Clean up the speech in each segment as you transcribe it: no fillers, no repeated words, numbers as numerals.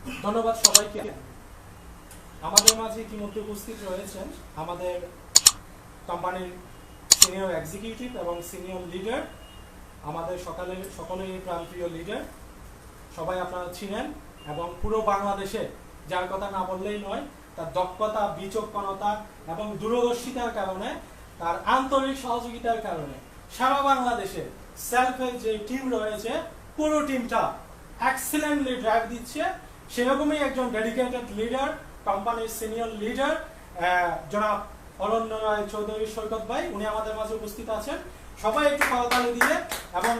ধন্যবাদ সবাইকে। আমাদের মাঝে ইতিমধ্যে উপস্থিত রয়েছেন আমাদের কোম্পানির সিনিয়র এক্সিকিউটিভ এবং সিনিয়র লিডার, আমাদের সকলের প্রাণপ্রিয় লিডার। সবাই আপনারা ছিলেন এবং পুরো বাংলাদেশে যার কথা না বললেই নয়, তার দক্ষতা, বিচক্ষণতা এবং দূরদর্শিতার কারণে, তার আন্তরিক সহযোগিতার কারণে সারা বাংলাদেশে সেলফের যে টিম রয়েছে পুরো টিমটা এক্সিলেন্টলি ড্রাইভ দিচ্ছে। সেরকমই একজন ডেডিকেটেড লিডার, কোম্পানির সিনিয়র লিডার জনাব অরণ্য রায় চৌধুরী সৈকত ভাই, উনি আমাদের মাঝে উপস্থিত আছেন। সবাই একটু করতালি দিয়ে এবং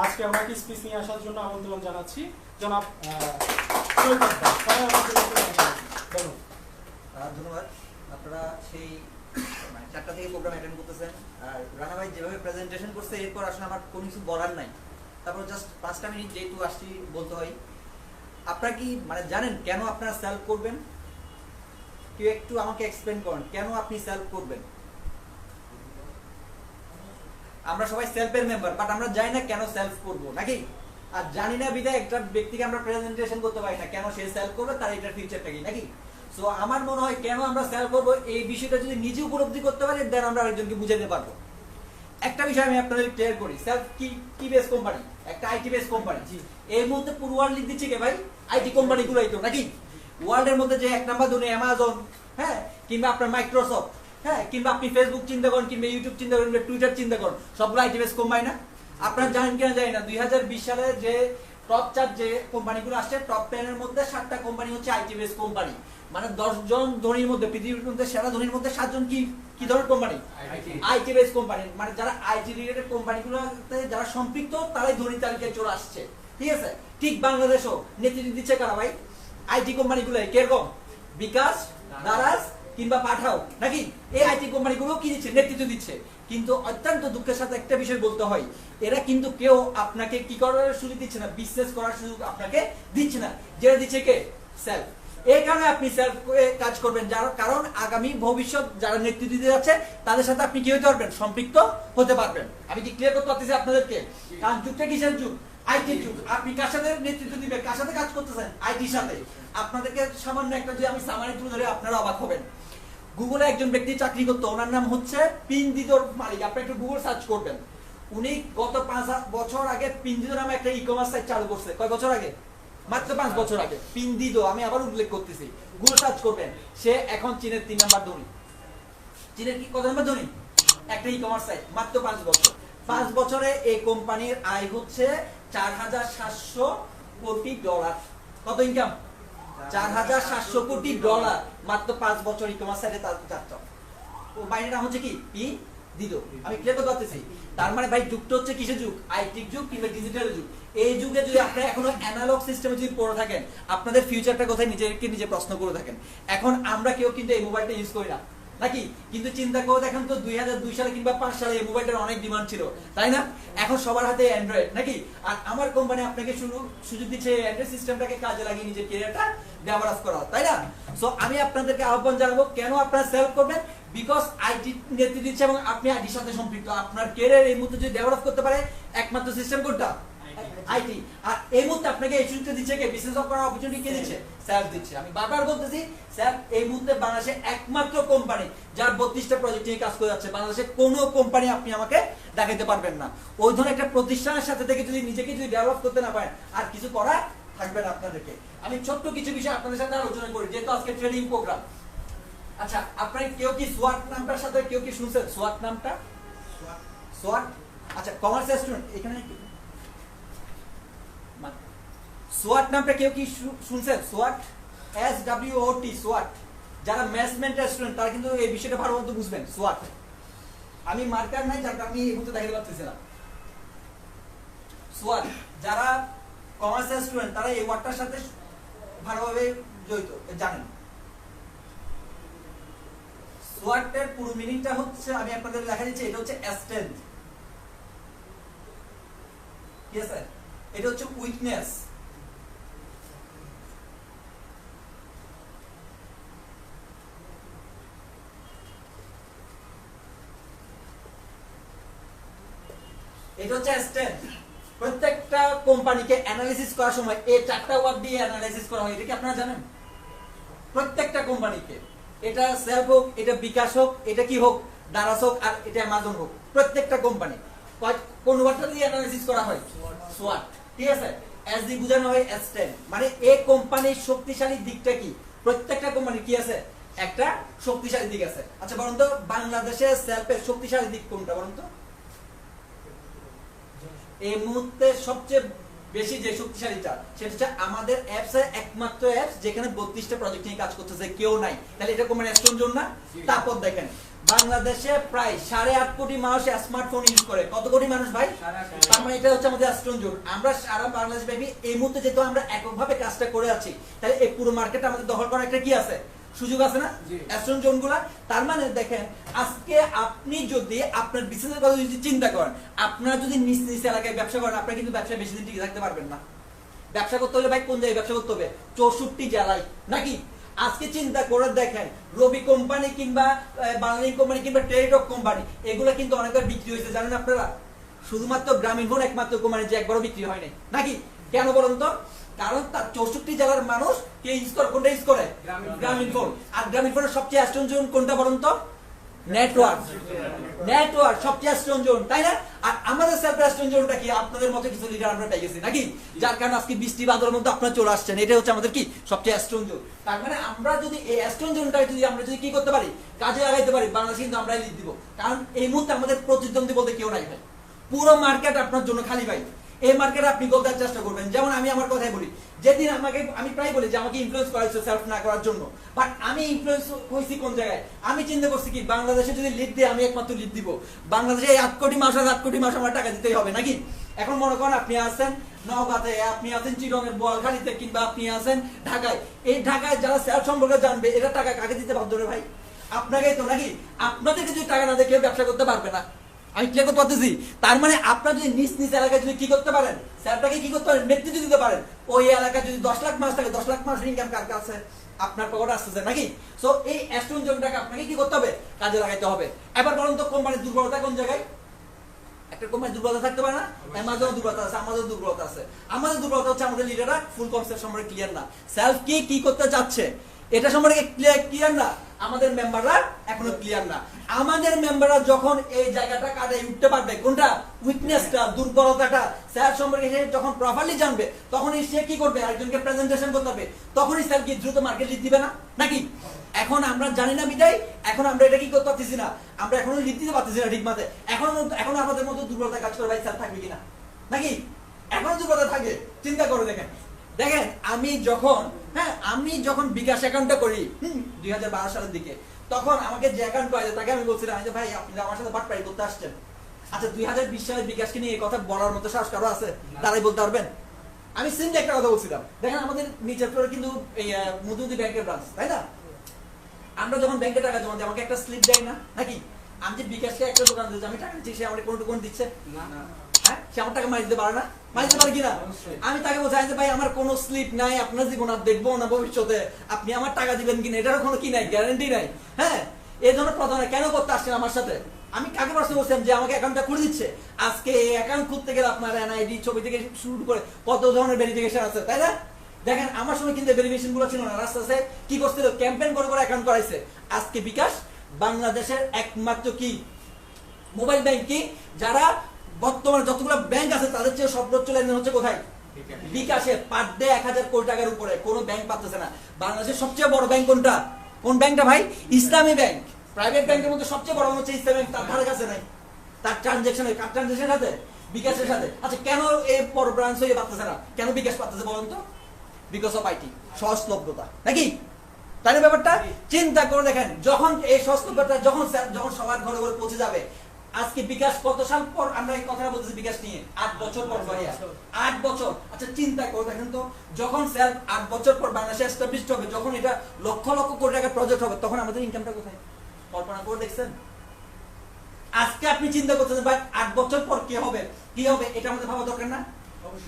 আজকে আমাকে স্পিচ নিয়ে আসার জন্য আমন্ত্রণ জানাচ্ছি জনাব সৈকত ভাই। ধন্যবাদ। আপনারা সেই 4টা থেকে প্রোগ্রাম অ্যাটেন্ড করতেছেন, আর রানা ভাই যেভাবে প্রেজেন্টেশন করছে এরপর আসলে আমার কোনো কিছু বলার নাই। তারপর জাস্ট 5টা মিনিট যেহেতু আসছি বলতে হয়, আপনারা কি জানেন কেন আপনারা সেলফ করবেন? কেউ একটু আমাকে এক্সপ্লেন করেন কেন আপনি সেলফ করবেন। আমরা সবাই সেলফের মেম্বার, বাট আমরা জানি না কেন সেলফ করব, নাকি? আর জানি না বিধায় একটা ব্যক্তিকে আমরা প্রেজেন্টেশন করতে পারি না কেন সে সেলফ করবে, তার এটার ফিউচারটা কি, নাকি? সো আমার মনে হয় কেন আমরা সেলফ করবো এই বিষয়টা যদি নিজে উপলব্ধি করতে পারি, দেন আমরা আরেকজনকে বুঝাতে পারবো। একটা বিষয় আমি আপনাদের ক্লিয়ার করি, সেলফ কি বেস কোম্পানি? একটা আইটি বেস কোম্পানি। এর মধ্যে পুরো ওয়ার্ল্ড লিড দিচ্ছে কে ভাই? আইটি কোম্পানিগুলোই তো, নাকি? ওয়ার্ল্ডের মধ্যে যে 1 নাম্বার দুনিয়া অ্যামাজন, হ্যাঁ, কিংবা আপনার মাইক্রোসফট, হ্যাঁ, কিংবা আপনি ফেসবুক চিন্তা করেন, কিংবা ইউটিউব চিন্তা করেন, টুইটার চিন্তা করেন, সবগুলো আইটি বেস কোম্পানি না? আপনারা জানেন কিনা জানি না, 2020 সালে যে টপ 4 যে কোম্পানিগুলো আসছে, টপ 10 এর মধ্যে 7টা কোম্পানি হচ্ছে আইটি বেস কোম্পানি। 10 জন ধনীর মধ্যে, পৃথিবীর মধ্যে সেরা ধনীর মধ্যে 7 জন কি ধরনের কোম্পানি? IT base company. যারা আইটি রিলেটেড কোম্পানিগুলোতে যারা সম্পৃক্ত, তারাই ধনী তালিকায় চলে আসছে, ঠিক আছে? ঠিক বাংলাদেশও নেতৃত্ব দিচ্ছে কারা ভাই? আইটি কোম্পানিগুলো। কিরকম? বিকাশ, দারাজ কিংবা পাঠাও, নাকি? এই আইটি কোম্পানিগুলো কি দিচ্ছে? নেতৃত্ব দিচ্ছে। কিন্তু অত্যন্ত দুঃখের সাথে একটা বিষয় বলতে হয়, এরা কিন্তু কেউ আপনাকে কি করার সুযোগ দিচ্ছে না, বিজনেস করার সুযোগ আপনাকে দিচ্ছে না। যেটা দিচ্ছে কে? সেলফ। এই কারণে আপনি সেলফ কাজ করবেন, যার কারণ আগামী ভবিষ্যৎ যারা নেতৃত্ব দিতে যাচ্ছে তাদের সাথে আপনি কি হতে পারবেন? সম্পৃক্ত হতে পারবেন। আমি কি ক্লিয়ার করতে পারতেছি আপনাদেরকে? কারণ যুগটা কিসের যুগ? আইটি যুগ। আপনি কার সাথে নেতৃত্ব দিবেন, কার সাথে কাজ করতেছেন? আইটির সাথে। আপনাদেরকে সামান্য একটা যদি আমি সামারি তুলে ধরে আপনারা অবাক হবেন। গুগলে একজন ব্যক্তি চাকরি করতো, ওনার নাম হচ্ছে পিনদিদোর মালিক। আপনি একটু গুগল সার্চ করবেন। উনি গত 5 বছর আগে পিনদিদো নামে একটা ই-কমার্স সাইট চালু করছে। কয় বছর আগে? মাত্র 5 বছর আগে। পিনদিদো, আমি আবার উল্লেখ করতেছি, গুগল সার্চ করবেন। সে এখন চীনের 3 নাম্বার ধনী। চীনের কি কত নাম্বার ধনী? একটা ই-কমার্স সাইট, মাত্র 5 বছর। 5 বছরে এই কোম্পানির আয় হচ্ছে $4,700 কোটি। কত ইনকাম? $4,700 কোটি, মাত্র 5 বছর ই-কমার্স সাইটে তার যাত্রা। কোম্পানির নাম হচ্ছে কি? পিনদিদো। আমি ক্লিয়ার করতে পারতেছি? তার মানে ভাই যুগটা হচ্ছে কিসের যুগ? আইটি যুগ কিংবা ডিজিটাল যুগ। এই যুগে যদি আপনারা এখনো অ্যানালগ সিস্টেমে যদি পড়ে থাকেন, আপনাদের ফিউচারটা কোথায় নিজেকে নিজে প্রশ্ন করে থাকেন। এখন আমরা কেউ কিন্তু এই মোবাইলটা ইউজ করি না, নাকি? কিন্তু চিন্তা করে দেখেন তো 2002 সালে কিংবা 5 সালে এই মোবাইলটার অনেক ডিমান্ড ছিল, তাই না? এখন সবার হাতে অ্যান্ড্রয়েড, নাকি? আর আমার কোম্পানি আপনাকে সুযোগ দিচ্ছে অ্যান্ড্রয়েড সিস্টেমটাকে কাজে লাগিয়ে নিজের ক্যারিয়ারটা ডেভেলপ করা, তাই না? সো আমি আপনাদেরকে আহ্বান জানাবো, কেন আপনারা সেলফ করবেন? বিকজ আইটি নেতৃত্ব দিচ্ছে এবং আপনি আইটির সাথে সম্পৃক্ত। আপনার ক্যারিয়ার এই মুহূর্তে যদি ডেভেলপ করতে পারে, একমাত্র সিস্টেম কোনটা? আইটি। আর এই মুহূর্তে আপনাকে এই সুযোগটা দিচ্ছে কে? বিজনেস করার অপরচুনিটি কে দিচ্ছে? সেলফ দিচ্ছে। আমি বারবার বলতেছি, সেলফ এই মুহূর্তে বাংলাদেশে একমাত্র কোম্পানি যার 32টা প্রজেক্ট নিয়ে কাজ করে যাচ্ছে। বাংলাদেশে কোনো কোম্পানি আপনি আমাকে দেখাতে পারবেন না। ওই ধরনের একটা প্রতিষ্ঠানের সাথে থেকে যদি নিজেকে ডেভেলপ করতে না পারেন, আর কিছু করা থাকবে না আপনাদেরকে। আমি ছোট্ট কিছু বিষয় আপনাদের সাথে আলোচনা করি, যেহেতু আজকে ট্রেনিং প্রোগ্রাম। আচ্ছা, আপনারা কেউ কি সোয়াট নামটার সাথে কেউ কি শুনছেন? সোয়াট নামটা? সোয়াট, আচ্ছা, কমার্স স্টুডেন্ট এখানে সোয়াট নামটা কেউ কি শুনছেন? সোয়াট, SWOT, সোয়াট। যারা ম্যানেজমেন্ট স্টুডেন্ট তারা কিন্তু এই বিষয়টা ভালো মতো বুঝবেন। সোয়াট, আমি মার্কার নাই, যাতে আমি এই মুহূর্তে দেখাতে পারতেছি না। সোয়াট, যারা কমার্স স্টুডেন্ট তারা এই ওয়ার্ডটার সাথে ভালোভাবে জড়িত, জানেন। সোয়াটের পুরো মিনিংটা হচ্ছে, আমি আপনাদের লেখা দিচ্ছি, এটা হচ্ছে স্ট্রেংথ, ঠিক আছে? এটা হচ্ছে উইকনেস, এটা হচ্ছে স্ট্রেংথ, প্রত্যেকটা কোম্পানিকে অ্যানালিসিস করার সময় এই 4টা ওয়ার্ড দিয়ে অ্যানালিসিস করা হয়, এটা কি আপনারা জানেন? প্রত্যেকটা কোম্পানিকে, এটা সেলফ হোক, এটা বিকাশ হোক, এটা কি হোক, দারাস হোক, আর এটা অ্যামাজন হোক, প্রত্যেকটা কোম্পানি কোন ওয়ার্ডটা দিয়ে অ্যানালিসিস করা হয়? সোয়াট। ঠিক আছে, এস দি বোঝানো হয় S10, মানে এই কোম্পানির শক্তিশালী দিকটা কি? প্রত্যেকটা কোম্পানি কি আছে? একটা শক্তিশালী দিক আছে। আচ্ছা বলুন তো, বাংলাদেশের সেলফের শক্তিশালী দিক কোনটা বলুন তো? এই মুহূর্তে সবচেয়ে বেশি যে শক্তিশালীটা, সেটা হচ্ছে আমাদের অ্যাপস এর একমাত্র অ্যাপস যেখানে 32টা প্রজেক্ট নিয়ে কাজ করতেছে, কেউ নাই। তাহলে এটা কোম্পানি স্টোনজন না? তারপর দেখেন বাংলাদেশে প্রায় 8.5 কোটি মানুষ স্মার্টফোন ইউজ করে। কত কোটি মানুষ ভাই? তার মানে এটা হচ্ছে আমাদের স্টোনজন। আমরা সারা বাংলাদেশ ব্যাপী এই মুহূর্তে যেহেতু আমরা এককভাবে কাজটা করে আছি, তাহলে এই পুরো মার্কেট আমাদের দখল করার একটা কি আছে? সুযোগ আছে না অ্যাস্ট্রন জোনগুলা। তার মানে দেখেন, আজকে আপনি যদি আপনার বিজনেসের কথা যদি চিন্তা করেন, আপনারা যদি নিজ নিজ এলাকায় ব্যবসা করেন, আপনারা কিন্তু ব্যবসায় বেশি দিন টিকে থাকতে পারবেন না। ব্যবসা করতে হলে ভাই কোন জায়গায় ব্যবসা করতে হবে? 64 জেলায়, নাকি? আজকে চিন্তা করে দেখেন, রবি কোম্পানি কিংবা বাংলালিংক কোম্পানি কিংবা টেলিটক কোম্পানি, এগুলো কিন্তু অনেকবার বিক্রি হয়েছে, জানেন আপনারা? শুধুমাত্র গ্রামীণ ফোন একমাত্র কোম্পানি যে একবারও বিক্রি হয় নাই, নাকি? কেন বলুন তো? কারণ তার 64 জেলার মানুষ কে ইউজ করে? কোনটা ইউজ করে? গ্রামীণ ফোন। আর গ্রামীণ ফোনের সবচেয়ে স্ট্রং জোন কোনটা বলুন তো? নেটওয়ার্ক। নেটওয়ার্ক সবচেয়ে স্ট্রং জোন, তাই না? আর আমাদের সেলফ স্ট্রং জোনটা কি? আপনাদের মতো কিছু লিডার আমরা পেয়ে গেছি, নাকি? যার কারণে আজকে বৃষ্টি বাদলের মধ্যে আপনারা চলে আসছেন। এটা হচ্ছে আমাদের কি সবচেয়ে স্ট্রং জোন। তার মানে আমরা যদি এই স্ট্রং জোনটা যদি আমরা যদি কি করতে পারি, কাজে লাগাইতে পারি, বাংলাদেশ কিন্তু আমরাই লিড দিব। কারণ এই মুহূর্তে আমাদের প্রতিদ্বন্দ্বী বলতে কেউ নাই ভাই। পুরো মার্কেট আপনার জন্য খালি ভাই। এই মার্কেটে আপনি গোলদার চেষ্টা করবেন। যেমন আমি আমার কথাই বলি, যেদিন আমি প্রায় বলি যে আমাকে ইনফ্লুয়েন্স করা হয়েছে সেলফ না করার জন্য, বাট আমি ইনফ্লুয়েন্স হয়েছি কোন জায়গায়? আমি চিন্তা করছি কি, বাংলাদেশে যদি লিড দিই, আমি একমাত্র লিড দিব। বাংলাদেশে 8 কোটি মানুষ, 8 কোটি মানুষ আমার টাকা দিতেই হবে, নাকি? এখন মনে করেন আপনি আছেন নওগাঁতে, আপনি আছেন চিরঙের বোয়ালখালীতে, কিংবা আপনি আছেন ঢাকায়। এই ঢাকায় যারা সেলফ সম্পর্কে জানবে, এটা টাকা কাকে দিতে বাধ্য রে ভাই? আপনাকেই তো, নাকি? আপনাদেরকে যদি টাকা না দিয়ে কেউ ব্যবসা করতে পারবে না। আমি ক্লিয়ার করতে পারতেছি? তার মানে আপনারা যদি নিজ নিজ এলাকায় যদি কি করতে পারেন, স্যারটাকে কি করতে পারেন, নেতৃত্ব দিতে পারেন। ওই এলাকায় যদি 10 লাখ মানুষ থাকে, 10 লাখ মানুষের ইনকাম কার কাছে? আপনার পকেটে আসতেছে, নাকি? সো এই স্টোন জোনটাকে আপনাকে কি করতে হবে? কাজে লাগাইতে হবে। এবার বলুন তো, কোম্পানির দুর্বলতা কোন জায়গায়? একটা কোম্পানির দুর্বলতা থাকতে পারে না? অ্যামাজন দুর্বলতা আছে, আমাদের দুর্বলতা আছে। আমাদের দুর্বলতা হচ্ছে আমাদের লিডাররা ফুল কনসেপ্ট সম্পর্কে ক্লিয়ার না। সেলফ কি করতে যাচ্ছে এটা সম্পর্কে ক্লিয়ার না। আমাদের মেম্বাররা এখনো ক্লিয়ার না। আমাদের মেম্বাররা যখন এই জায়গাটা কাটে উঠতে পারবে, কোনটা উইকনেসটা, দুর্বলতাটা স্যার সম্পর্কে সে যখন প্রপারলি জানবে, তখনই সে কি করবে? আরেকজনকে প্রেজেন্টেশন করতে হবে। তখনই স্যার কি দ্রুত মার্কেট লিড দিবে না, নাকি? এখন আমরা জানি না বিদায়, এখন আমরা এটা কি করতে পারতেছি না, আমরা এখনো লিড দিতে পারতেছি না ঠিক মতে। এখন আমাদের মতো দুর্বলতা কাজ করে ভাই, স্যার থাকবে কিনা, নাকি? এখনো দুর্বলতা থাকে। চিন্তা করে দেখেন, আমি যখন বিকাশ অ্যাকাউন্টটা করি 2012 সালের দিকে, তখন আমাকে যে অ্যাকাউন্ট পাইছে তাকে আমি বলছিলাম যে ভাই আপনি আমার সাথে বাটপাড়ি করতে আসছেন। আচ্ছা 2020 সালে বিকাশকে নিয়ে এই কথা বলার মতো সাহস কারো আছে? তারাই বলতে পারবেন? আমি সিম্পলি একটা কথা বলছিলাম, দেখেন আমাদের নিচের ফ্লোরে কিন্তু এই মধুমতি ব্যাংকের ব্রাঞ্চ, তাই না? আমরা যখন ব্যাংকে টাকা জমা দিই, আমাকে একটা স্লিপ দেয় না, নাকি? আমি যে বিকাশকে একটা দোকান দিচ্ছি, আমি টাকা দিচ্ছি, সে আমার কোনো দোকান দিচ্ছে না, হ্যাঁ? সে আমার টাকা মারি দিতে পারে না? মারি দিতে পারে কিনা? আমি তাকে বলছি যে ভাই আমার কোনো স্লিপ নাই, আপনার জীবন আর দেখবো না ভবিষ্যতে, আপনি আমার টাকা দিবেন কিনা এটারও কোনো কি নাই, গ্যারান্টি নাই। হ্যাঁ, এই জন্য প্রথমে কেন করতে আসছেন আমার সাথে? আমি কাকে প্রশ্ন করছিলাম যে আমাকে অ্যাকাউন্টটা খুলে দিচ্ছে। আজকে এই অ্যাকাউন্ট খুলতে গেলে আপনার এনআইডি ছবি থেকে শুরু করে কত ধরনের ভেরিফিকেশন আছে, তাই না? দেখেন আমার সময় কিন্তু ভেরিফিকেশন গুলো ছিল না। রাস্তায় কি করছিল? ক্যাম্পেইন করে অ্যাকাউন্ট করাইছে। আজকে বিকাশ বাংলাদেশের একমাত্র কি মোবাইল ব্যাংক, কি যারা বর্তমানে যতগুলো ব্যাংক আছে তাদের চেয়ে সর্বোচ্চ লেনদেন হচ্ছে কোথায়? বিকাশে। পার ডে 1000 কোটি টাকার উপরে কোনো ব্যাংক পাচ্ছে না। বাংলাদেশের সবচেয়ে বড় ব্যাংক কোনটা? কোন ব্যাংকটা ভাই? ইসলামী ব্যাংক। প্রাইভেট ব্যাংকের মধ্যে সবচেয়ে বড় হচ্ছে ইসলামী ব্যাংক। তার ধারে কাছে নাই, তার ট্রানজাকশন সাথে বিকাশের সাথে। আচ্ছা কেন এই বড় ব্রাঞ্চ হয়ে পাচ্ছে না? কেন বিকাশ পাচ্ছে বলুন তো? বিকজ অফ আইটি, সহজলভ্যতা, নাকি? তাই না ব্যাপারটা? চিন্তা করে দেখেন, যখন এই সহজলভ্যতা যখন সবার ঘরে ঘরে পৌঁছে যাবে। আজকে বিকাশ কত সাল পর আমরা এই কথা বলতেছি বিকাশ নিয়ে? 8 বছর পর ভাইয়া, 8 বছর। আচ্ছা চিন্তা করে দেখেন তো, যখন স্যার 8 বছর পর বাংলাদেশে এস্টাবলিশড হবে, যখন এটা লক্ষ লক্ষ কোটি টাকার প্রজেক্ট হবে, তখন আমাদের ইনকামটা কোথায়? কল্পনা করে দেখছেন? আজকে আপনি চিন্তা করছেন ভাই 8 বছর পর কি হবে, এটা আমাদের ভাবা দরকার না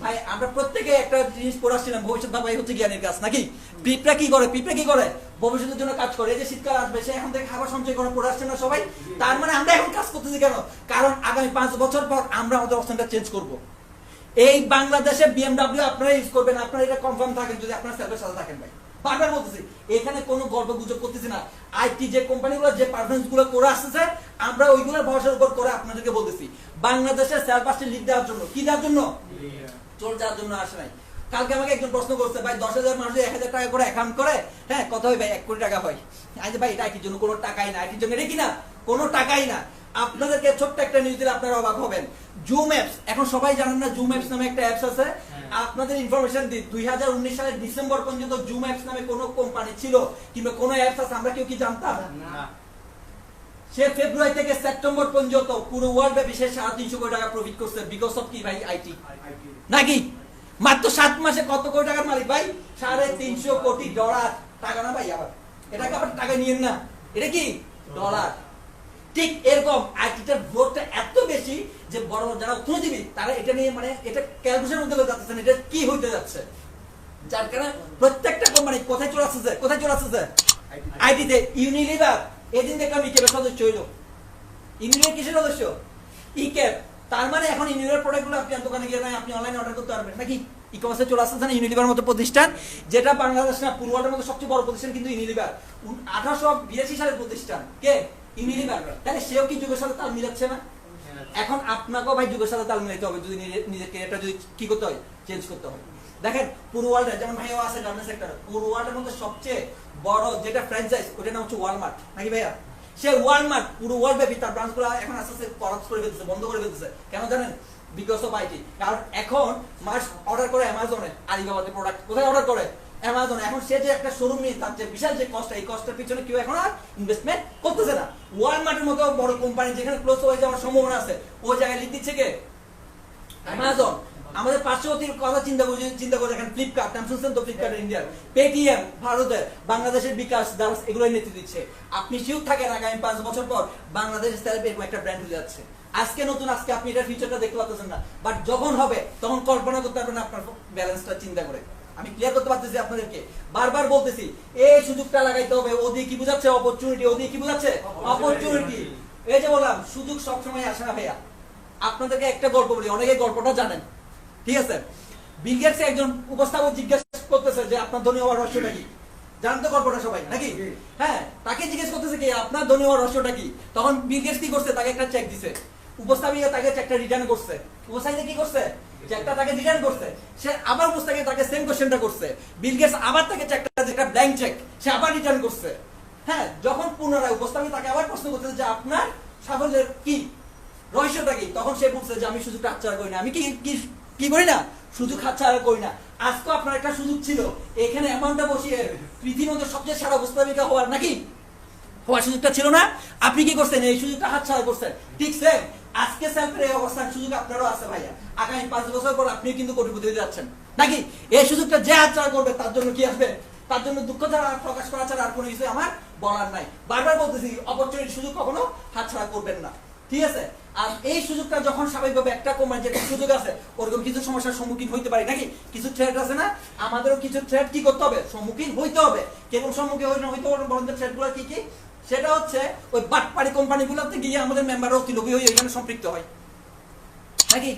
ভাই? আমরা প্রত্যেকে একটা জিনিস পড়ে আসছিলাম, ভবিষ্যৎ ভাবাই হচ্ছে জ্ঞানের কাজ, নাকি? পিঁপড়া কি করে? ভবিষ্যতের জন্য কাজ করে। এই যে শীতকাল আসবে, সে এখন থেকে খাবার সঞ্চয় করে পড়ে আসছে না সবাই? তার মানে আমরা এখন কাজ করতেছি কেন? কারণ আগামী 5 বছর পর আমরা আমাদের অবস্থানটা চেঞ্জ করব। এই বাংলাদেশে বিএমডব্লিউ আপনারা ইউজ করবেন, আপনারা এটা কনফার্ম থাকেন যদি আপনারা সেলফের সাথে থাকেন ভাই। বারবার বলতেছি, এখানে কোনো গল্প গুজব করতেছি না। আইটি যে কোম্পানিগুলো যে পারফরমেন্স গুলো করে আসতেছে, আমরা ওইগুলোর ভরসার উপর করে আপনাদেরকে বলতেছি বাংলাদেশের সেলফ আসছে লিড দেওয়ার জন্য। কি দেওয়ার জন্য? চোর যাওয়ার জন্য আসে নাই। কালকে আমাকে একজন প্রশ্ন করছে, ভাই 10,000 মানুষ 1,000 টাকা করে অ্যাকাউন্ট করে, হ্যাঁ কত হয় ভাই? 1 কোটি টাকা হয়। আজ ভাই এটা আইটির জন্য কোনো টাকাই না, আইটির জন্য এটা কি না, কোনো টাকাই না। আপনাদেরকে ছোট্ট একটা নিউজ দিলে আপনারা অবাক হবেন। জুম অ্যাপস, এখন সবাই জানেন না জুম অ্যাপস নামে একটা অ্যাপস আছে। আপনাদের ইনফরমেশন দিই, 2019 সালের ডিসেম্বর পর্যন্ত জুম অ্যাপস নামে কোনো কোম্পানি ছিল কিংবা কোনো অ্যাপস আছে আমরা কেউ কি জানতাম না। সে ফেব্রুয়ারি থেকে সেপ্টেম্বর পর্যন্ত পুরো ওয়ার্ল্ড ব্যাপী সে 350 কোটি টাকা প্রফিট করছে বিকজ অফ কি ভাই? আইটি। নাকি মাত্র 7 মাসে কত কোটি টাকার মালিক ভাই? 350 কোটি ডলার। টাকা না ভাই, আবার এটাকে আবার টাকা নিয়েন না, এটা কি ডলার। ঠিক এরকম আইটিটার গ্রোথটা এত বেশি যে বড় যারা অর্থনীতিবিদ তারা এটা নিয়ে মানে এটা ক্যালকুলেশনের মধ্যে যাচ্ছে না এটা কি হইতে যাচ্ছে, যার কারণে প্রত্যেকটা কোম্পানি কোথায় চলে আসছে, কোথায় চলে আসছে? আইটিতে। ইউনিলিভার এদিন দেখলাম ইকেপের সদস্য হইল। ইউনিলিভার কিসের সদস্য? ইকেপ। তার মানে এখন ইউনিলিভার প্রোডাক্টগুলো আপনি দোকানে গিয়ে নাই, আপনি অনলাইনে অর্ডার করতে পারবেন নাকি? ই কমার্সে চলে আসছে না ইউনিলিভার মতো প্রতিষ্ঠান, যেটা বাংলাদেশ না পুরো ওয়ার্ল্ডের মধ্যে সবচেয়ে বড় প্রতিষ্ঠান কিন্তু ইউনিলিভার। 1882 সালের প্রতিষ্ঠান কে? ইউনিলিভার। তাহলে সেও কি যুগের সাথে তাল মিলাচ্ছে না? এখন আপনাকেও ভাই যুগের সাথে তাল মিলাতে হবে যদি নিজের ক্যারিয়ারটা যদি কি করতে হয়, চেঞ্জ করতে হয়। দেখেন পুরো ওয়ার্ল্ডে যেমন ভাইও আছে গার্মেন্টস সেক্টর, পুরো ওয়ার্ল্ডের মধ্যে সবচেয়ে বড় যেটা ফ্র্যাঞ্চাইজ ওটার নাম হচ্ছে ওয়ালমার্ট, নাকি ভাইয়া? সে ওয়ালমার্ট পুরো ওয়ার্ল্ড ব্যাপী তার ব্রাঞ্চগুলো এখন আস্তে আস্তে কলাপস করে ফেলতেছে, বন্ধ করে ফেলতেছে। কেন জানেন? Because of IT. কারণ এখন মাস অর্ডার করে অ্যামাজনে, আলিবাবাতে প্রোডাক্ট কোথায় অর্ডার করে? অ্যামাজন। এখন সে যে একটা শোরুম নিয়ে তার যে বিশাল যে কষ্ট, এই কষ্টের পিছনে কেউ এখন আর ইনভেস্টমেন্ট করতেছে না। ওয়ালমার্টের মতো বড় কোম্পানি যেখানে ক্লোজ হয়ে যাওয়ার সম্ভাবনা আছে ওই জায়গায় লিড দিচ্ছে কে? অ্যামাজন। আমাদের পার্শ্ববর্তীর কথা চিন্তা করে দেখেন, ফ্লিপকার্ট, নাম শুনছেন তো? ফ্লিপকার্ট ইন্ডিয়ার, পেটিএম ভারতের, বাংলাদেশের বিকাশ, দারাস, এগুলোই নেতৃত্ব দিচ্ছে। আপনি শিওর থাকেন আগামী 5 বছর পর বাংলাদেশের সেলফ এরকম একটা ব্র্যান্ড হয়ে যাচ্ছে। আজকে নতুন, আজকে আপনি এটার ফিউচারটা দেখতে পাচ্ছেন না, বাট যখন হবে তখন কল্পনা করতে পারবেন আপনার ব্যালেন্সটা চিন্তা করে। আমি ক্লিয়ার করতে পারতেছি আপনাদেরকে, বারবার বলতেছি এই সুযোগটা লাগাইতে হবে। ওদিকে কি বুঝাচ্ছে? অপরচুনিটি। ওদিকে কি বুঝাচ্ছে? অপরচুনিটি। এই যে বললাম সুযোগ সবসময় আসে না ভাইয়া। আপনাদেরকে একটা গল্প বলি, অনেকে গল্পটা জানেন, ঠিক আছে? বিল গেটস একজন উপস্থাপক জিজ্ঞেস করতেছে যে আপনার ধনী হওয়ার রহস্যটা কি? জানেন তো গল্পটা সবাই, নাকি? হ্যাঁ, তাকে জিজ্ঞেস করতেছে কি আপনার ধনী হওয়ার রহস্যটা কি? তখন বিল গেটস কি করছে? তাকে একটা চেক দিছে। উপস্থাপিকা তাকে চেকটা রিটার্ন করছে। উপস্থাপিকা কি করছে? চেকটা তাকে রিটার্ন করছে। সে আবার উপস্থাপিকা তাকে সেম কোশ্চেনটা করছে। বিল গেটস আবার তাকে চেকটা, যেটা ব্ল্যাঙ্ক চেক, সে আবার রিটার্ন করছে। হ্যাঁ, যখন পুনরায় উপস্থাপিকা তাকে আবার প্রশ্ন করতেছে যে আপনার সাফল্যের কি রহস্যটা কি, তখন সে বলছে যে আমি সুযোগটা হাতছাড়া করি না। আমি কি করি না? সুযোগ হাতছাড়া করি না। আজকে আপনার একটা সুযোগ ছিল এখানে অ্যামাউন্টটা বসিয়ে পৃথিবীর মধ্যে সবচেয়ে সেরা উপস্থাপিকা হওয়ার, নাকি? হওয়ার সুযোগটা ছিল না? আপনি কি করছেন? এই সুযোগটা হাতছাড়া করছেন। ঠিক সেম আজকে সেলফের এই অবস্থান সুযোগ আপনারও আছে ভাইয়া। আগামী 5 বছর পর আপনিও কিন্তু কোটিপতি হতে যাচ্ছেন, নাকি? এই সুযোগটা যে হাতছাড়া করবে তার জন্য কি আসবে? তার জন্য দুঃখ ছাড়া, প্রকাশ করা ছাড়া আর কোনো কিছু আমার বলার নাই। বারবার বলতেছি অপরচুনিটি, সুযোগ কখনো হাতছাড়া করবেন না, ঠিক আছে? আর এই সুযোগটা যখন স্বাভাবিকভাবে একটা কোম্পানি যেটা সুযোগ আছে ওরকম কিছু সমস্যার সম্মুখীন হইতে পারি, নাকি? কিছু থ্রেট আছে না? আমাদেরও কিছু থ্রেট কি করতে হবে? সম্মুখীন হইতে হবে। কেবল সম্মুখীন হইতে হবে বরং থ্রেটগুলো কি কি? সেটা হচ্ছে ওই বাটপাড়ি কোম্পানিগুলোতে গিয়ে আমাদের মেম্বাররা অতি লোভী হয়ে এখানে সম্পৃক্ত হয়, নাকি?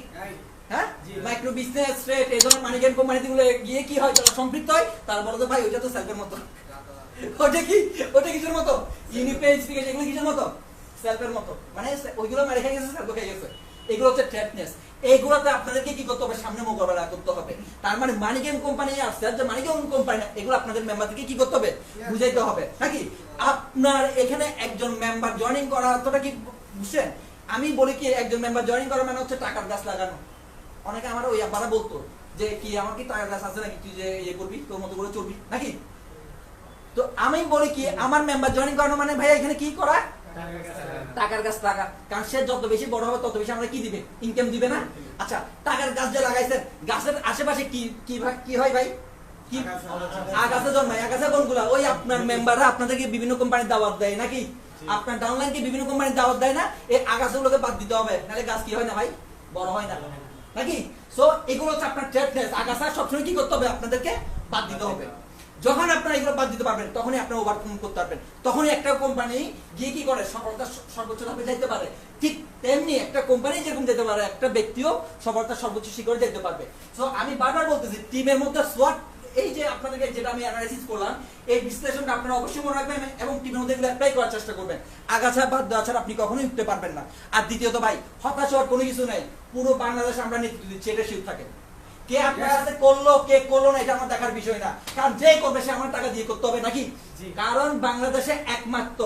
হ্যাঁ, মাইক্রো বিজনেস থ্রেট এই ধরনের মানিকেন কোম্পানিগুলো গিয়ে কি হয়? তারা সম্পৃক্ত হয়। তার বড় ভাই ওইটা তো সেলফের মতো। ওটা কি? ওটা কিসের মতো? ইউনিপেজ থেকে এগুলো কিসের মতো? সেলফের মতো। মানে ওইগুলো মারি খেয়ে গেছে, সেলফ খেয়ে গেছে। এগুলো হচ্ছে থ্রেটনেস। এইগুলোতে আপনাদেরকে কি করতে হবে? সামনে মোকাবেলা করতে হবে। তার মানে মানিকেন কোম্পানি আর সেলফ যে মানিকেন কোম্পানি, এগুলো আপনাদের মেম্বারদেরকে কি করতে হবে? বুঝাইতে হবে, নাকি? আপনার এখানে একজন মেম্বার জয়েনিং করা অর্থটা কি বুঝছেন? আমি বলি কি একজন মেম্বার জয়েনিং করা মানে হচ্ছে টাকার গাছ লাগানো। অনেকে আমার ওই আব্বারা বলতো যে কি আমার কি টাকার গাছ আছে নাকি, তুই যে ইয়ে করবি তোর মতো করে চলবি, নাকি? তো আমি বলি কি আমার মেম্বার জয়েনিং করানো মানে ভাই এখানে কি করা? টাকার গাছ লাগা। কারণ সে যত বেশি বড় হবে তত বেশি আমরা কি দিবে? ইনকাম দিবে না? আচ্ছা, টাকার গাছ যে লাগাইছেন গাছের আশেপাশে কি কি হয় ভাই? কি আগাছা জন্মায়। আগাছা কোনগুলা? ওই আপনার মেম্বাররা আপনাদেরকে বিভিন্ন কোম্পানির দাওয়াত দেয়, নাকি? আপনার ডাউনলাইনকে বিভিন্ন কোম্পানির দাওয়াত দেয় না? এই আগাছাগুলোকে বাদ দিতে হবে, নাহলে গাছ কি হয় না ভাই? বড় হয় না, নাকি? সো এগুলো হচ্ছে আপনার থ্রেটনেস। আগাছা সবসময় কি করতে হবে? আপনাদেরকে বাদ দিতে হবে। যখন আপনারা এগুলো বাদ দিতে পারবেন তখনই আপনারা ওভারকাম করতে পারবেন, তখনই একটা কোম্পানি গিয়ে কি করে সফলতার সর্বোচ্চ ধাপে যাইতে পারে। ঠিক তেমনি একটা কোম্পানি যেরকম যেতে পারে, একটা ব্যক্তিও সফলতার সর্বোচ্চ শিখরে যেতে পারবে। সো আমি বারবার বলতেছি টিমের মধ্যে সোয়াট, এই যে আপনাদেরকে যেটা আমি অ্যানালাইসিস করলাম, এই বিশ্লেষণটা আপনারা অবশ্যই মনে রাখবেন এবং টিমের মধ্যে এগুলো অ্যাপ্লাই করার চেষ্টা করবেন। আগাছা বাদ দেওয়া ছাড়া আপনি কখনোই উঠতে পারবেন না। আর দ্বিতীয়ত ভাই, হতাশ হওয়ার কোনো কিছু নাই। পুরো বাংলাদেশ আমরা নেতৃত্ব দিচ্ছি, এটা শিওর থাকে। কে আপনার সাথে করলো কে করলো না এটা আমার দেখার বিষয় না, কারণ যে করবে সে আমার টাকা দিয়ে করতে হবে নাকি। কারণ বাংলাদেশে একমাত্র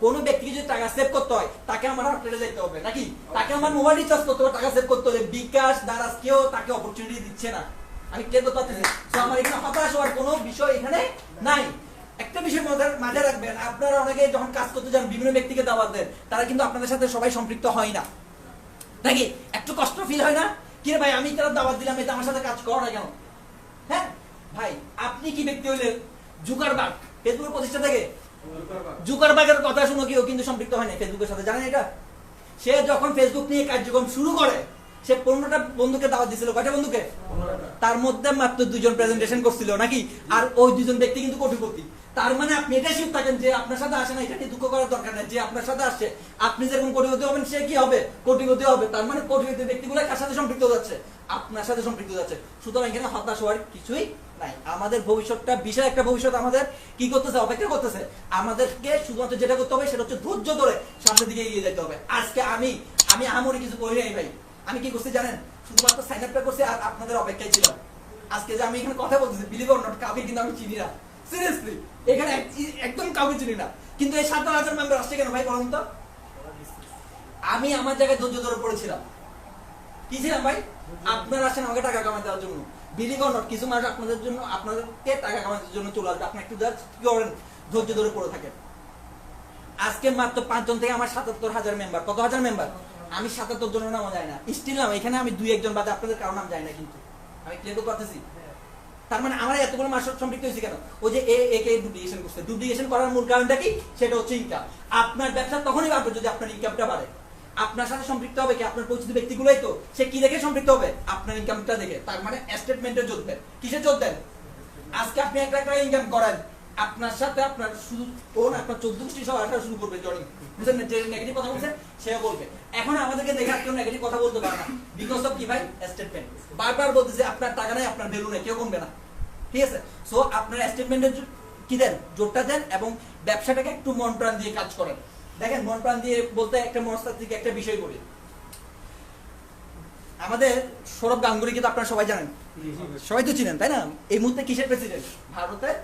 কোন ব্যক্তিকে যদি টাকা সেভ করতে হয় তাকে আমার আপডেটে যেতে হবে নাকি, তাকে আমার মোবাইল রিচার্জ করতে হবে, টাকা সেভ করতে হবে। বিকাশ দ্বারা কেউ তাকে অপরচুনিটি দিচ্ছে না, আমি ক্লিয়ার করতে পারতেছি। তো আমার এখানে হতাশ হওয়ার কোনো বিষয় এখানে নাই। একটা বিষয় মাথায় রাখবেন, আপনারা অনেকে যখন কাজ করতে যান বিভিন্ন ব্যক্তিকে দাওয়াত দেন, তারা কিন্তু আপনাদের সাথে সবাই সম্পৃক্ত হয় না নাকি। একটু কষ্ট ফিল হয় না কি রে ভাই, আমি তারা দাওয়াত দিলাম, এটা আমার সাথে কাজ করো না কেন? হ্যাঁ ভাই, আপনি কি ব্যক্তি হইলেন? জুকারবার্গ, ফেসবুকের প্রতিষ্ঠা থেকে জুকারবার্গের কথা শুনো কেউ কিন্তু সম্পৃক্ত হয় না ফেসবুকের সাথে, জানেন এটা? সে যখন ফেসবুক নিয়ে কার্যক্রম শুরু করে, সে 15টা বন্ধুকে দাওয়াত দিয়েছিল। কয়টা বন্ধুকে? তার মধ্যে মাত্র 2জন প্রেজেন্টেশন করছিল নাকি, আর ওই 2জন ব্যক্তি কিন্তু কোটিপতি। তার মানে আপনি এটা শিওর থাকেন যে আপনার সাথে আসে না, এটা নিয়ে দুঃখ করার দরকার নেই। যে আপনার সাথে আসছে, আপনি যেরকম কোটিপতি হবেন সে কি হবে? কোটিপতি হবে। তার মানে কোটিপতি ব্যক্তিগুলো কার সাথে সম্পৃক্ত যাচ্ছে? আপনার সাথে সম্পৃক্ত যাচ্ছে। সুতরাং এখানে হতাশ হওয়ার কিছুই নাই। আমাদের ভবিষ্যৎটা, বিশাল একটা ভবিষ্যৎ আমাদের কি করতেছে, অপেক্ষা করতেছে। আমাদেরকে শুধুমাত্র যেটা করতে হবে সেটা হচ্ছে ধৈর্য ধরে সামনের দিকে এগিয়ে যেতে হবে। আজকে আমি আমরি কিছু করি নাই ভাই, আমি কি করছি জানেন? শুধুমাত্র সাইন আপটা করছি আর আপনাদের অপেক্ষায় ছিলাম। আজকে যে আমি এখানে কথা বলতেছি, বিলিভ অর নট, কাউকে কিন্তু আমি চিনি না, সিরিয়াসলি এখানে একদম কাউকে চিনি না। কিন্তু এই 7,000 মেম্বার আসছে কেন ভাই বলুন তো? আমি আমার জায়গায় ধৈর্য ধরে পড়েছিলাম। কি ছিলাম ভাই? আপনারা আসেন আমাকে টাকা কামাই দেওয়ার জন্য, বিলিভ অর নট কিছু মানুষ আপনাদের জন্য, আপনাদেরকে টাকা কামানোর জন্য চলে আসবে। আপনি একটু জাস্ট কি করেন, ধৈর্য ধরে পড়ে থাকেন। আজকে মাত্র 5 জন থেকে আমার 77,000 মেম্বার। কত হাজার মেম্বার? আমি 77 জনের নামও যায় না, স্টিল নাম এখানে আমি 2-1 জন বাদে আপনাদের কারো নাম যায় না, কিন্তু আমি ক্লিয়ার করতেছি। তার মানে আমার এতগুলো মানুষ সম্পৃক্ত হয়েছে কেন? ওই যে একে ডুপ্লিকেশন করছে। ডুপ্লিকেশন করার মূল কারণটা কি? সেটা হচ্ছে ইনকাম। আপনার ব্যবসা তখনই বাড়বে যদি আপনার ইনকামটা বাড়ে। আপনার সাথে সম্পৃক্ত হবে কি? আপনার পরিচিত ব্যক্তিগুলোই তো। সে কি দেখে সম্পৃক্ত হবে? আপনার ইনকামটা দেখে। তার মানে স্টেটমেন্টে যোগ দেন। কিসে যোগ দেন? আজকে আপনি 1 লাখ টাকা ইনকাম করেন, আপনার সাথে আপনার শুধু কোন আপনার 14 সহ 18 শুরু করবে জয়েনিং, বুঝলেন না? যে নেগেটিভ কথা বলছে সেও বলবে। এখন আমাদেরকে দেখে কেউ নেগেটিভ কথা বলতে পারে না, বিকজ অফ কি ভাই? স্টেটমেন্ট। বারবার বলতেছে আপনার টাকা নাই, আপনার ভ্যালু নেই, কেউ কমবে না, ঠিক আছে? সো আপনার স্টেটমেন্টের কি দেন, জোরটা দেন এবং ব্যবসাটাকে একটু মন প্রাণ দিয়ে কাজ করেন। দেখেন, মন প্রাণ দিয়ে বলতে একটা মনস্তাত্ত্বিক একটা বিষয় বলি। আমাদের সৌরভ গাঙ্গুলি কিন্তু আপনারা সবাই জানেন, সবাই তো চিনেন তাই না? এই মুহূর্তে কিসের প্রেসিডেন্ট? ভারতের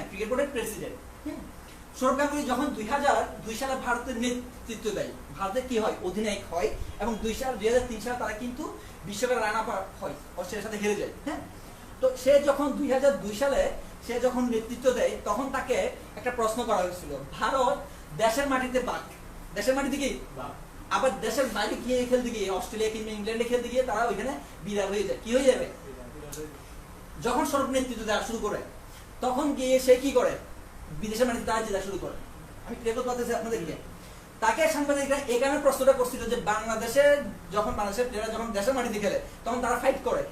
ক্রিকেট বোর্ডের প্রেসিডেন্ট। সৌরভ গাঙ্গুলি যখন 2002 সালে ভারতের নেতৃত্ব দেয়, ভারতে কি হয়? অধিনায়ক হয় এবং 2003 সালে তারা কিন্তু বিশ্বকাপ রান আপ হয়, অস্ট্রেলিয়ার সাথে হেরে যায়। হ্যাঁ, তো সে যখন 2002 সালে সে যখন নেতৃত্ব দেয়, তখন তাকে একটা প্রশ্ন করা হয়েছিল, ভারত দেশের মাটিতে বাঘ, দেশের মাটিতে কি আবার দেশের বাইরে গিয়ে খেলতে গিয়ে, অস্ট্রেলিয়া কিংবা ইংল্যান্ডে খেলতে গিয়ে তারা ওইখানে বিড়াল হয়ে যায়, কি হয়ে যাবে? যখন সৌরভ নেতৃত্ব দেওয়া শুরু করে, তখন গিয়ে সে কি করে? বিদেশের মাটিতে তারা জেতা শুরু করে। আমি ক্লিয়ার করতে পারতেছি আপনাদেরকে। তাকে সাংবাদিকরা এই কারণে প্রশ্নটা করছিল যে বাংলাদেশে যখন বাংলাদেশের প্লেয়াররা যখন দেশের মাটিতে খেলে তখন তারা ফাইট করে,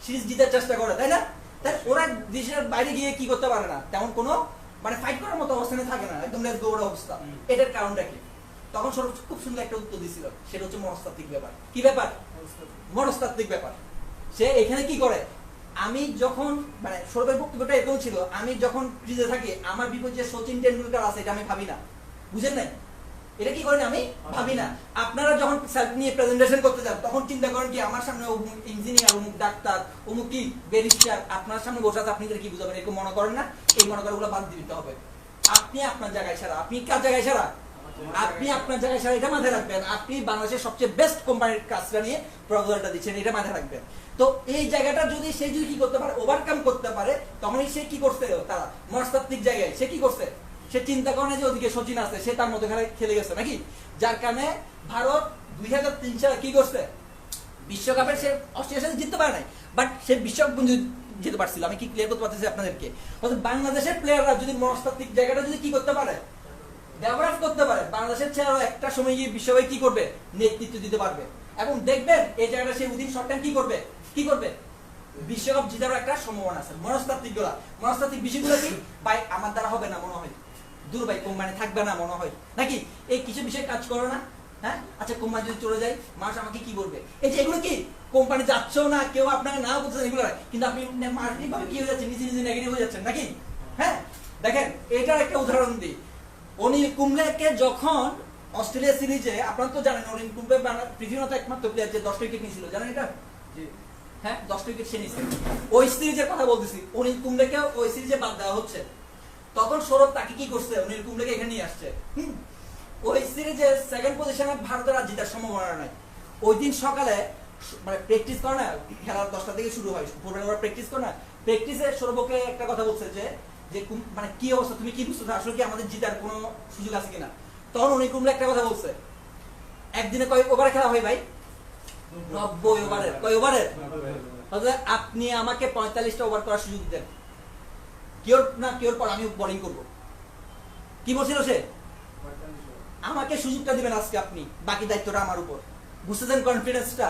সিরিজ জিতার চেষ্টা করে, তাই না? তাই ওরা দেশের বাইরে গিয়ে কি করতে পারে না, তেমন কোনো মানে ফাইট করার মতো অবস্থানে থাকে না, একদম লেস গৌড় অবস্থা। এটার কারণটা কি? তখন সৌরভ খুব সুন্দর একটা উত্তর দিছিল, সেটা হচ্ছে মনস্তাত্ত্বিক ব্যাপার। কি ব্যাপার? মনস্তাত্ত্বিক ব্যাপার। সে এখানে কি করে, আমি যখন মানে সৌরভের বক্তব্যটা এরকম ছিল, আমি যখন ক্রিজে থাকি আমার বিপক্ষে সচিন টেন্ডুলকার আছে এটা আমি ভাবি না, বুঝেন নাই? এটা কি করেন? আমি ভাবি না। আপনারা যখন সেলফ নিয়ে প্রেজেন্টেশন করতে যান তখন চিন্তা করেন কি আমার সামনে অমুক ইঞ্জিনিয়ার, অমুক ডাক্তার, অমুক কি ব্যারিস্টার আপনার সামনে বসে আছে, আপনি কি বুঝাবেন? এরকম মনে করেন না? এই মনে করাগুলো বাদ দিতে হবে। আপনি আপনার জায়গায় ছাড়া, আপনি কার জায়গায় ছাড়া? আপনি আপনার জায়গায় ছাড়া, এটা মাথায় রাখবেন। আপনি বাংলাদেশের সবচেয়ে বেস্ট কোম্পানির কাজটা নিয়ে প্রপোজালটা দিচ্ছেন, এটা মাথায় রাখবেন। তো এই জায়গাটা যদি সে যদি কি করতে পারে, ওভারকাম করতে পারে, তখনই সে কি করছে, তারা মনস্তাত্ত্বিক জায়গায় সে কি করছে, সে চিন্তা করে না যে ওদিকে সচিন আছে, সে তার মতো খেলে গেছে নাকি। যার কারণে ভারত 2003 সালে কি করছে, বিশ্বকাপে সে অস্ট্রেলিয়ার সাথে জিততে পারে নাই, বাট সে বিশ্বকাপ যেতে পারছিল। আমি কি ক্লিয়ার করতে পারতেছি আপনাদেরকে? বাংলাদেশের প্লেয়াররা যদি মনস্তাত্ত্বিক জায়গাটা যদি কি করতে পারে, ডেভেলপ করতে পারে, বাংলাদেশের ছেলেরা একটা সময় গিয়ে বিশ্বকাপে কি করবে, নেতৃত্ব দিতে পারবে। এবং দেখবেন এই জায়গাটা সে উইদিন শর্ট টাইম কি করবে বিশ্বকাপ জেতার একটা সম্ভাবনা আছে। মনস্তাত্ত্বিক বিষয়গুলো কি ভাই আমার দ্বারা হবে না মনে হয়, দূর ভাই কোম্পানি থাকবে না মনে হয়, নাকি এই কিছু বিষয় কাজ করো না। হ্যাঁ আচ্ছা কোম্পানি যদি চলে যায় মানুষ আমাকে কি বলবে, এই যে এগুলো কি কোম্পানি যাচ্ছেও না, কেউ আপনাকে না বলছেন এগুলো, কিন্তু আপনি মানসিক ভাবে কি হয়ে যাচ্ছে, নিজে নিজে নেগেটিভ হয়ে যাচ্ছেন নাকি। হ্যাঁ দেখেন এটার একটা উদাহরণ দিই। অনিল কুম্বলেকে যখন অস্ট্রেলিয়া সিরিজে, আপনারা তো জানেন অনিল কুম্বলে পৃথিবীর মতো একমাত্র প্লেয়ার যে 10 উইকেট নিয়েছিল, জানেন এটা? হ্যাঁ 10 উইকেট সে নিয়েছে। ওই সিরিজের কথা বলতেছি, অনিল কুম্বলেকে ওই সিরিজে বাদ দেওয়া হচ্ছে, তখন সৌরভ তাকে কি করছে, অনিল কুম্বলেকে এখানে নিয়ে আসছে। ওই সিরিজে সেকেন্ড পজিশনে ভারতের আর জেতার সম্ভাবনা নাই। ওই দিন সকালে মানে প্র্যাকটিস করে না, খেলার 10টা থেকে শুরু হয়, ভোরবেলা প্র্যাকটিস করে না, প্র্যাকটিসে সৌরভকে একটা কথা বলছে যে মানে কি অবস্থা, তুমি কি বুঝছো আসলে কি আমাদের জেতার কোনো সুযোগ আছে কিনা। তখন অনিল কুম্বলে একটা কথা বলছে, একদিনে কয় ওভারে খেলা হয় ভাই? 90 ওভারের। কয় ওভারের? আপনি আমাকে 45টা ওভার করার সুযোগ দেন, কিওর পর আমি বোলিং করব। কি বলছিল সে? আমাকে সুযোগটা দিবেন আজকে আপনি, বাকি দায়িত্বটা আমার উপর। বুঝতেছেন কনফিডেন্সটা?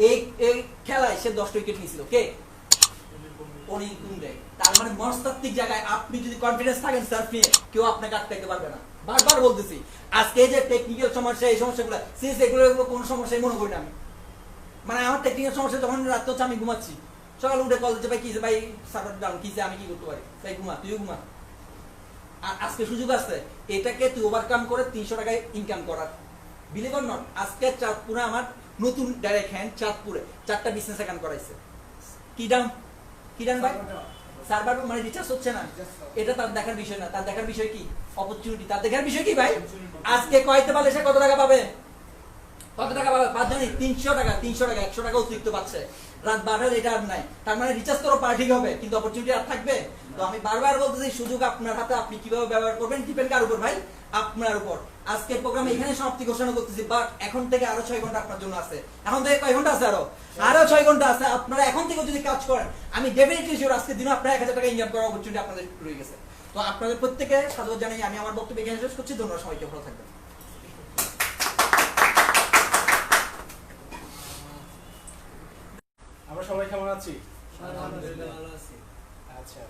এই খেলায় সে 10টা উইকেট নিয়েছিল কে? অনিল কুম্বলে। তার মানে মনস্তাত্ত্বিক জায়গায় আপনি যদি কনফিডেন্স থাকেন সেলফ নিয়ে, কেউ আপনাকে আটকাতে পারবে না। বারবার বলতেছি, আজকে যে টেকনিক্যাল সমস্যা, এই সমস্যাগুলো সিরিয়াস, এগুলো কোন সমস্যাই মনে করি না আমি। মানে আমার টেকনিক্যাল সমস্যা যখন রাত হচ্ছে আমি ঘুমাচ্ছি, সকালে উঠে কল দিচ্ছে ভাই কি ভাই সার্ভার ডাউন, কি আমি কি করতে পারি, তাই ঘুমা, তুইও ঘুমা। আর আজকে সুযোগ আছে এটাকে তুই ওভারকাম করে 300 টাকায় ইনকাম করার। বিলিভ অর নট, আজকে চাঁদপুরে আমার নতুন ডাইরেক্ট হ্যান্ড চাঁদপুরে 4টা বিজনেস অ্যাকাউন্ট করাইছে। কি ডান ভাই? সার্ভার মানে রিচার্জ হচ্ছে না, এটা তার দেখার বিষয় না। তার দেখার বিষয় কি? অপরচুনিটি। তার দেখার বিষয় কি ভাই? আজকে কয়তে পারলে সে কত টাকা পাবে? কত টাকা পাবে? পাঁচ জানি 300 টাকা, 100 টাকা অতিরিক্ত পাচ্ছে। রাত 12টার এটা আর নাই, তার মানে রিচার্জ করো পার্টি হবে, কিন্তু অপরচুনিটি আর থাকবে। তো আমি বারবার বলতেছি সুযোগ আপনার হাতে, আপনি কিভাবে ব্যবহার করবেন ডিপেন্ড কার উপর ভাই? আপনার উপর। আজকের প্রোগ্রাম এখানে সমাপ্তি ঘোষণা করতেছি, বাট এখন থেকে আরো 6 ঘন্টা আপনার জন্য আছে। এখন থেকে কয় ঘন্টা আছে? আরো 6 ঘন্টা আছে। আপনারা এখন থেকে যদি কাজ করেন, আমি ডেফিনেটলি শিওর আজকে দিনে আপনারা 1000 টাকা ইনকাম করার অপরচুনিটি আপনাদের রয়ে গেছে। তো আপনাদের প্রত্যেককে সাধুবাদ জানাই, আমি আমার বক্তব্য এখানে শেষ করছি। ধন্যবাদ সবাইকে, ভালো থাকবেন। আমরা সবাই কেমন আছি? আলহামদুলিল্লাহ ভালো আছি। আচ্ছা